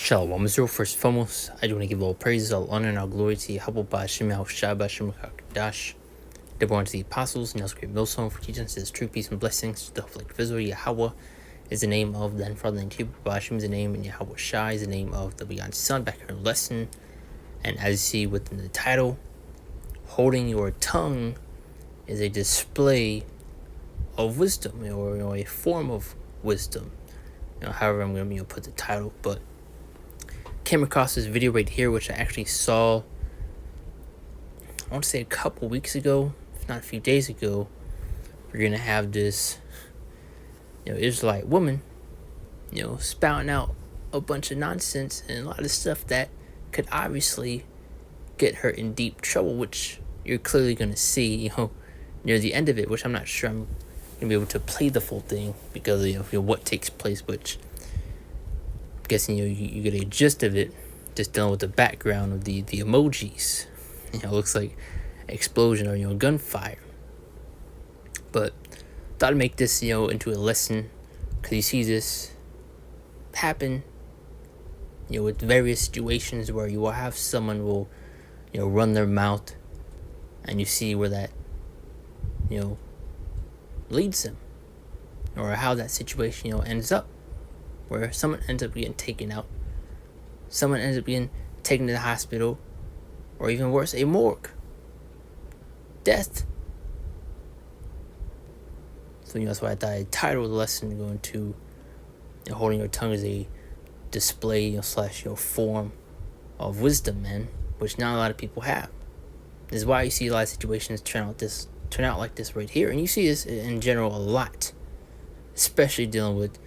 Shalom Israel. First and foremost, I do want to give all praises, all honor, and all glory to Yahweh Ba'Shem Yahushua Ba'Shem HaKadosh. Deborah to the apostles, and great millstone for teaching us his true peace and blessings to the whole of Israel. Yahweh is the name of the Father and Hebrew. Ba'Shem is the name, and Yahweh Shai is the name of the begotten Son. Back in our lesson, and as you see within the title, holding your tongue is a display of wisdom, or a form of wisdom. However I'm going to put the title, but came across this video right here, which I actually saw, I want to say a couple weeks ago, if not a few days ago. We're going to have this, Israelite woman, spouting out a bunch of nonsense and a lot of stuff that could obviously get her in deep trouble, which you're clearly going to see, near the end of it, which I'm not sure I'm going to be able to play the full thing because of what takes place, which I'm guessing you get a gist of it, just dealing with the background of the emojis. It looks like explosion or gunfire. But thought I'd make this into a lesson, because you see this happen with various situations where you will have someone will run their mouth, and you see where that leads them, or how that situation ends up, where someone ends up getting taken out, someone ends up getting taken to the hospital, or even worse, a morgue, death. So that's why I thought I'd title the lesson going to holding your tongue as a display slash form of wisdom, man, which not a lot of people have. This is why you see a lot of situations turn out like this right here, and you see this in general a lot, especially dealing with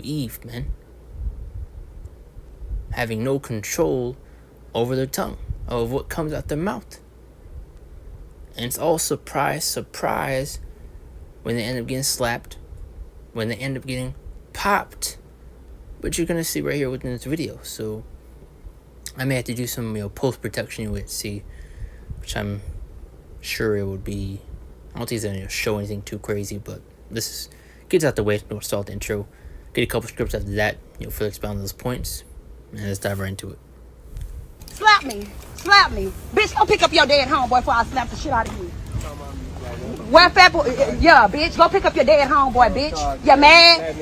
Eve, man, having no control over their tongue, of what comes out their mouth. And it's all surprise when they end up getting slapped, when they end up getting popped, which you're gonna see right here within this video. So I may have to do some post production with see, which I'm sure it would be. I don't think it's gonna show anything too crazy, but this is gets out the way. We'll start the intro, get a couple scripts after that, for expound those points, and let's dive right into it. Slap me, bitch! Go pick up your dead homeboy before I slap the shit out of you. Where fat boy? Yeah, bitch. Go pick up your dead homeboy, bitch. You mad?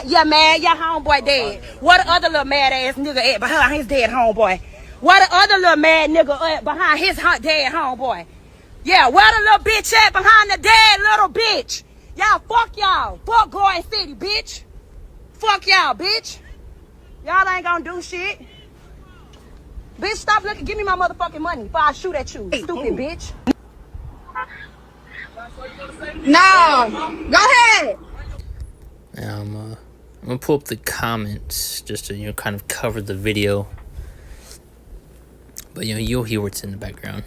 Your homeboy dead. What the other little mad ass nigga at behind his dead homeboy? What the other little mad nigga at behind his dead homeboy? Yeah, where the little bitch at behind the dead little bitch? Y'all, fuck y'all. Fuck Garden City, bitch. Fuck y'all, bitch. Y'all ain't gonna do shit. Bitch, stop looking. Give me my motherfucking money before I shoot at you. Stupid bitch. No, go ahead. Now I'm gonna pull up the comments just to kind of cover the video, but you'll hear what's in the background.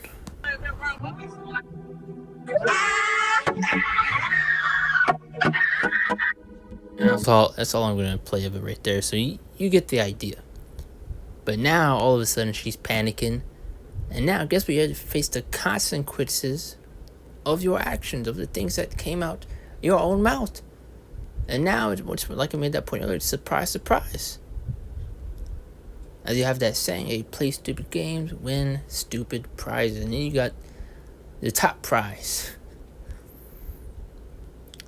And that's all I'm gonna play of it right there. So you get the idea. But now all of a sudden she's panicking, and now guess what? You have to face the consequences of your actions, of the things that came out your own mouth. And now it's like I made that point earlier, it's surprise. As you have that saying, hey, play stupid games, win stupid prizes. And then you got the top prize.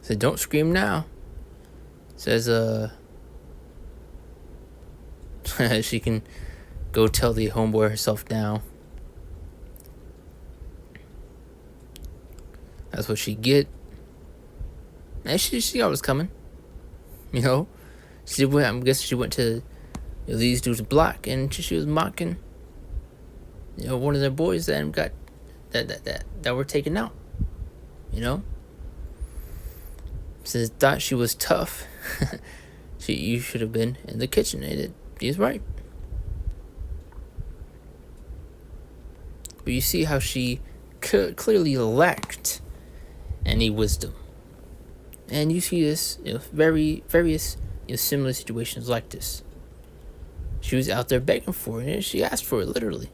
So don't scream now. Says she can go tell the homeboy herself now. That's what she get. And she always coming. She went. I'm guessing she went to these dudes' block, and she was mocking one of their boys that got that were taken out. Says thought she was tough. You should have been in the kitchen. He's right. But you see how she clearly lacked any wisdom. And you see this, various similar situations like this. She was out there begging for it, and she asked for it, literally.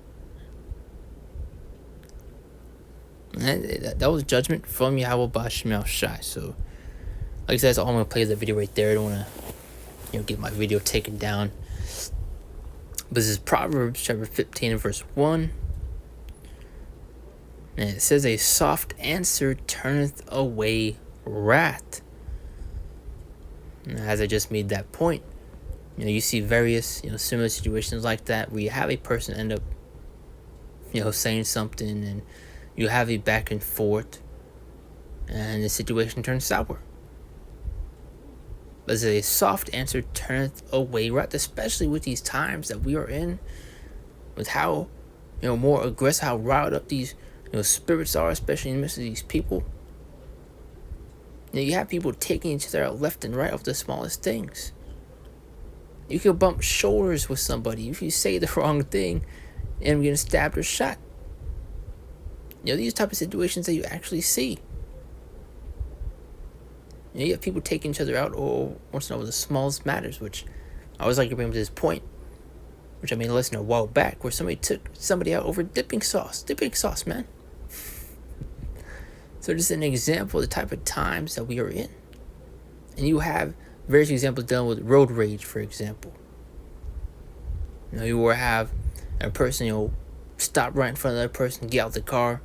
And that was judgment from Yahweh Ba'Shem Shai. So, like I said, that's all I'm going to play the video right there. I don't want to get my video taken down. But this is Proverbs chapter 15 and verse 1. And it says, a soft answer turneth away wrath. And as I just made that point, you see various, similar situations like that where you have a person end up, saying something, and you have a back and forth, and the situation turns sour. But a soft answer turneth away wrath, especially with these times that we are in, with how, more aggressive, how riled up these, spirits are, especially in the midst of these people. You have people taking each other out left and right of the smallest things. You could bump shoulders with somebody if you say the wrong thing and getting stabbed or shot. These type of situations that you actually see. You have people taking each other out once in over the smallest matters, which I always like to bring up this point, which I made a lesson a while back, where somebody took somebody out over dipping sauce. Dipping sauce, man. So this is an example of the type of times that we are in. And you have various examples dealing with road rage, for example. You will have a person, stop right in front of that person, get out the car,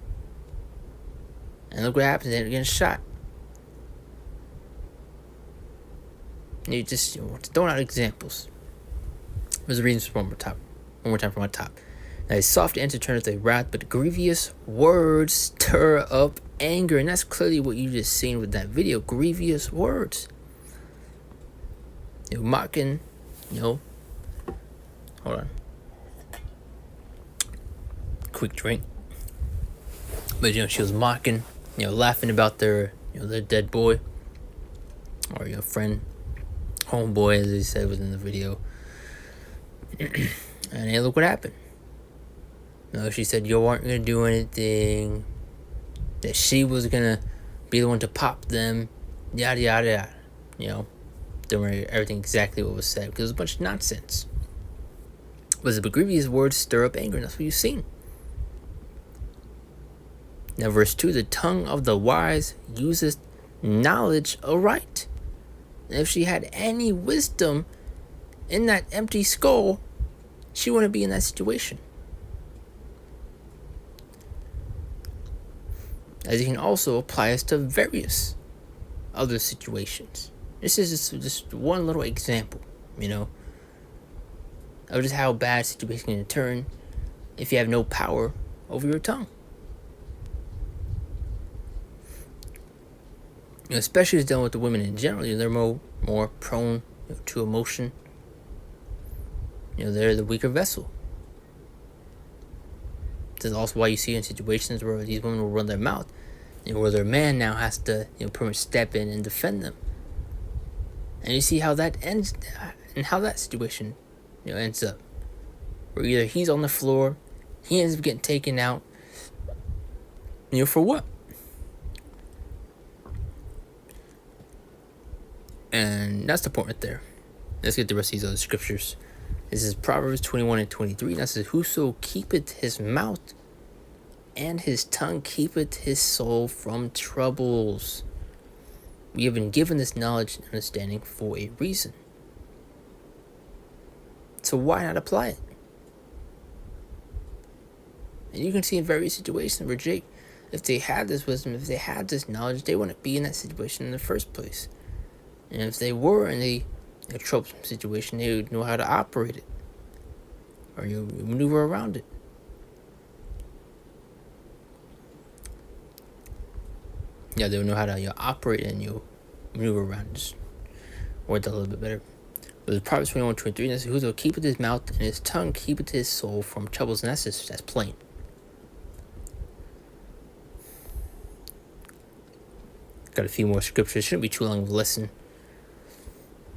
and look what happens, they're getting shot. You just throwing out examples. There's a reason one more time from my top. Now, a soft answer turneth away wrath, but grievous words stir up anger. And that's clearly what you just seen with that video. Grievous words. Mocking, hold on. Quick drink. But she was mocking, laughing about their dead boy, or friend, homeboy, as they said within the video. And hey, look what happened. She said you weren't gonna do anything, that she was gonna be the one to pop them, yada yada yada. Don't remember everything exactly what was said because it was a bunch of nonsense. But the grievous words stir up anger, and that's what you've seen. Now, verse 2, the tongue of the wise useth knowledge aright. And if she had any wisdom in that empty skull, she wouldn't be in that situation. As you can also apply this to various other situations. This is just one little example, of just how bad a situation can turn if you have no power over your tongue. Especially as dealing with the women in general, they're more prone to emotion. They're the weaker vessel. This is also why you see in situations where these women will run their mouth, where their man now has to, pretty much step in and defend them. And you see how that ends, and how that situation, ends up. Where either he's on the floor, he ends up getting taken out, for what? And that's the point right there. Let's get the rest of these other scriptures. This is Proverbs 21 and 23. That says, whoso keepeth his mouth and his tongue keepeth his soul from troubles. We have been given this knowledge and understanding for a reason. So why not apply it? And you can see in various situations where Jake, if they had this wisdom, if they had this knowledge, they wouldn't be in that situation in the first place. And if they were in a troublesome situation, they would know how to operate it. Or you maneuver around it. They would know how to operate and maneuver around it. Just word that a little bit better. But the Proverbs 21:23, that's whoso keepeth his mouth and his tongue keepeth his soul from troubles. And that's plain. Got a few more scriptures. Shouldn't be too long of a lesson.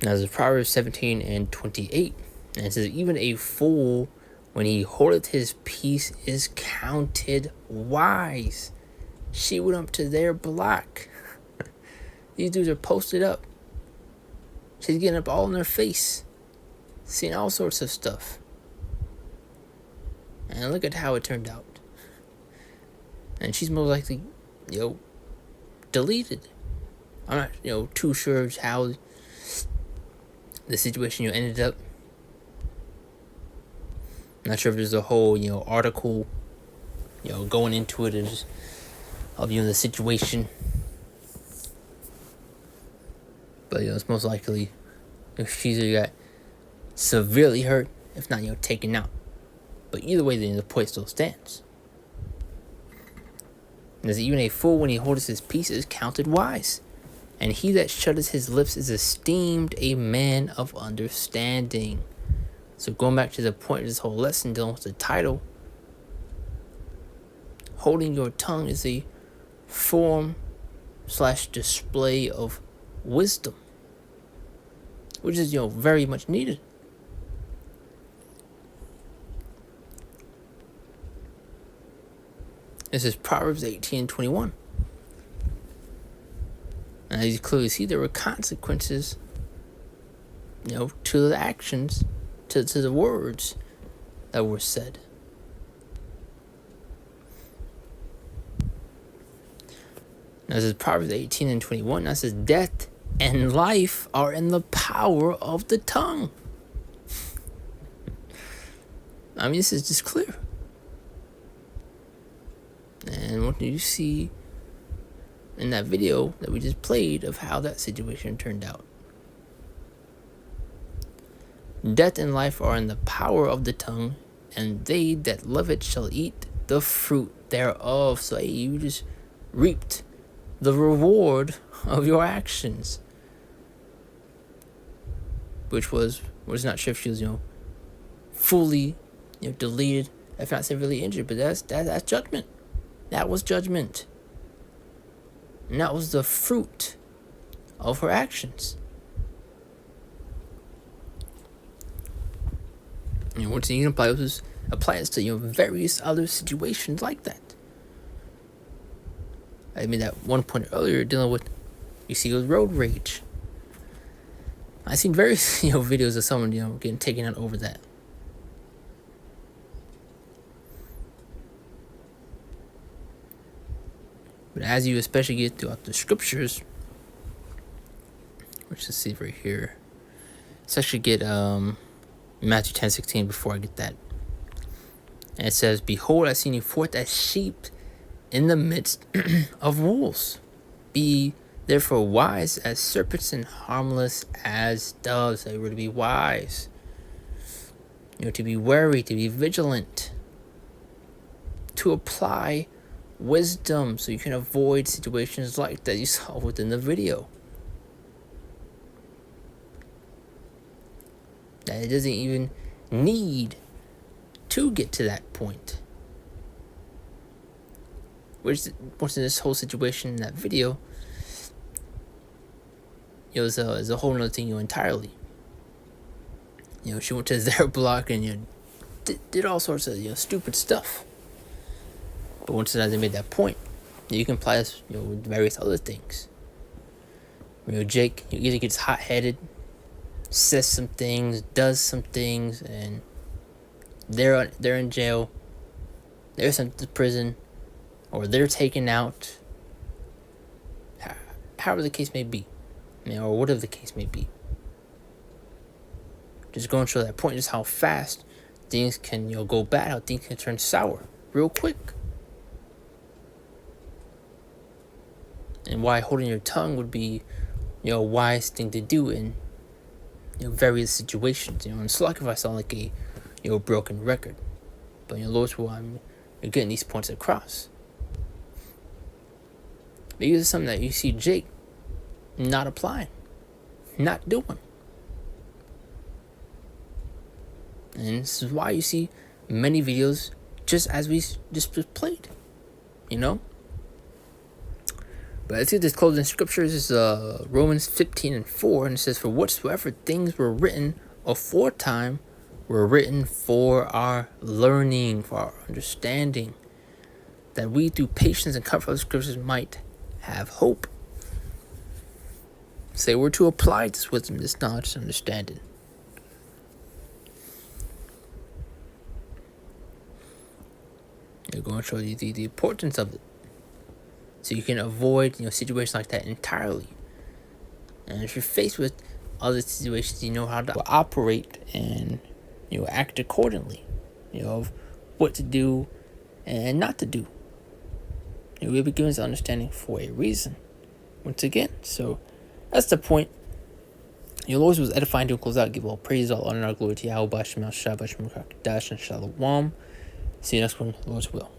Now, this is Proverbs 17 and 28. And it says, even a fool, when he holdeth his peace, is counted wise. She went up to their block. These dudes are posted up. She's getting up all in their face. Seeing all sorts of stuff. And look at how it turned out. And she's most likely, deleted. I'm not, too sure how the situation you ended up. Not sure if there's a whole, article, going into it of the situation. But it's most likely if she's either got severely hurt, if not, taken out. But either way, then the point still stands. And as even a fool when he holdeth his peace is counted wise, and he that shutteth his lips is esteemed a man of understanding. So going back to the point of this whole lesson dealing with the title, holding your tongue is a form/display of wisdom, which is very much needed. This is Proverbs 18:21. And as you clearly see, there were consequences, to the actions, to the words that were said. Now, this is Proverbs 18:21. That says, death and life are in the power of the tongue. I mean, this is just clear. And what do you see in that video that we just played of how that situation turned out? Death and life are in the power of the tongue, and they that love it shall eat the fruit thereof. So you just reaped the reward of your actions. Which was not sure if she was, fully, deleted, if not severely injured, but that's judgment. That was judgment. And that was the fruit of her actions. And once you can apply this to various other situations like that. I mean, that one point earlier dealing with, you see, with road rage. I've seen various videos of someone getting taken out over that. But as you especially get throughout the scriptures, which let's see right here, let's actually get Matthew 10:16 before I get that. And it says, behold, I send you forth as sheep in the midst of wolves. Be therefore wise as serpents and harmless as doves. They were to be wise. To be wary, to be vigilant, to apply wisdom so you can avoid situations like that you saw within the video. That it doesn't even need to get to that point. Which, once in this whole situation in that video, is a whole nother thing entirely. She went to their block and did all sorts of stupid stuff. But once they made that point, you can apply this with various other things. Jake either gets hot-headed, says some things, does some things, and they're in jail, they're sent to prison, or they're taken out. However the case may be, or whatever the case may be. Just going to show that point, just how fast things can go bad, how things can turn sour real quick. And why holding your tongue would be, a wise thing to do in, various situations. And it's like if I sound like a, broken record. But, Lord's will, you're getting these points across. Because it's something that you see Jake not applying, not doing. And this is why you see many videos just as we just played, But let's get this closing scripture. This is Romans 15:4, and it says, for whatsoever things were written aforetime were written for our learning, for our understanding, that we through patience and comfort of the scriptures might have hope. Say we're to apply this wisdom, this knowledge, this understanding. They're going to show you the importance of it, so you can avoid situations like that entirely. And if you're faced with other situations, you know how to operate and, act accordingly, of what to do and not to do. We'll be given this understanding for a reason. Once again, so that's the point. Your Lord was edifying to close out. Give all praise, all honor, all glory to Yahweh, Shem, Shabbat, Shem, Dash, and Shalom. See you next one, Lord's will.